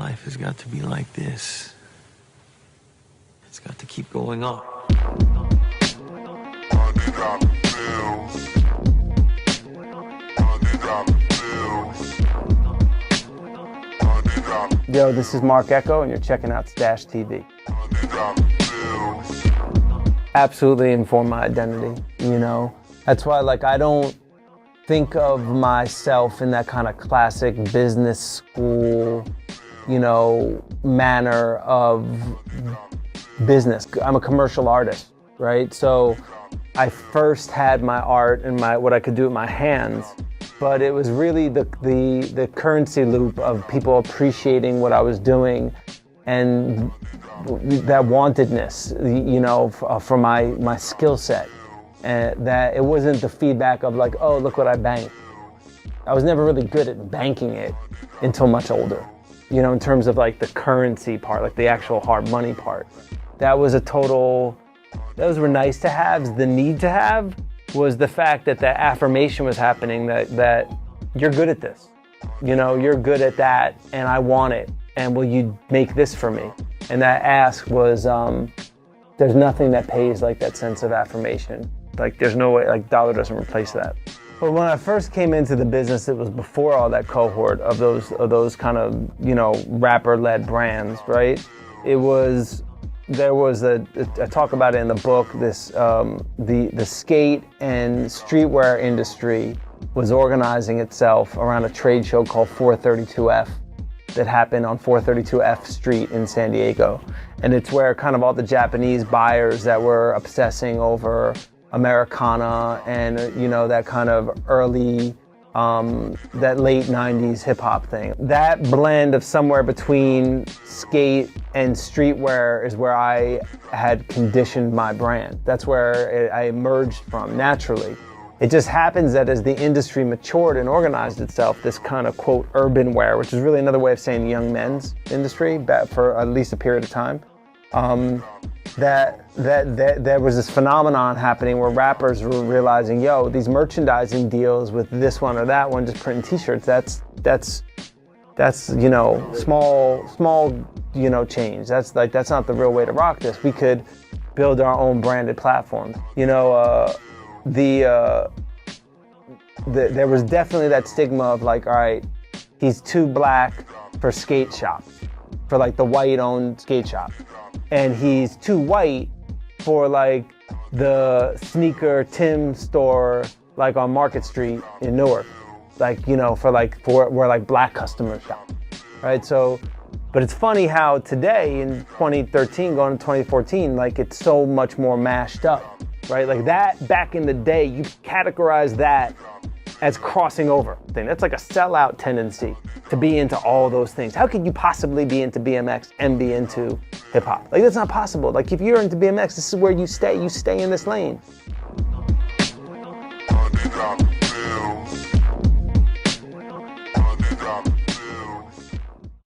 life has got to be like this. It's got to keep going up. Yo, this is Marc Ecko, and you're checking out Stash TV. Absolutely informed my identity, you know? That's why, like, I don't think of myself in that kind of classic business school, you know, manner of business. I'm a commercial artist, right? So I first had my art and what I could do with my hands, but it was really the currency loop of people appreciating what I was doing and that wantedness, you know, for my skill set. And that it wasn't the feedback of like, oh, look what I banked. I was never really good at banking it until much older, you know, in terms of like the currency part, like the actual hard money part. That was those were nice to haves. The need to have was the fact that the affirmation was happening that you're good at this. You know, you're good at that and I want it. And will you make this for me? And that ask was, there's nothing that pays like that sense of affirmation. Like there's no way, like dollar doesn't replace that. But when I first came into the business, it was before all that cohort of those kind of, you know, rapper-led brands, right? There was I talk about it in the book, this, the skate and streetwear industry was organizing itself around a trade show called 432F that happened on 432F Street in San Diego. And it's where kind of all the Japanese buyers that were obsessing over Americana and, you know, that kind of early, that late 90s hip hop thing. That blend of somewhere between skate and streetwear is where I had conditioned my brand. That's where I emerged from naturally. It just happens that as the industry matured and organized itself, this kind of quote urban wear, which is really another way of saying young men's industry for at least a period of time, that there was this phenomenon happening where rappers were realizing, yo, these merchandising deals with this one or that one, just printing t-shirts, that's you know, small, you know, change. That's not the real way to rock this. We could build our own branded platforms. You know, there was definitely that stigma of like, all right, he's too black for skate shops, for like the white-owned skate shop. And he's too white for like the sneaker Tim store like on Market Street in Newark. Like, you know, for where like black customers shop, right? So, but it's funny how today in 2013 going to 2014, like it's so much more mashed up, right? Like that back in the day, you categorize that as crossing over thing. That's like a sellout tendency to be into all those things. How could you possibly be into BMX and be into hip hop? Like that's not possible. Like if you're into BMX, this is where you stay in this lane.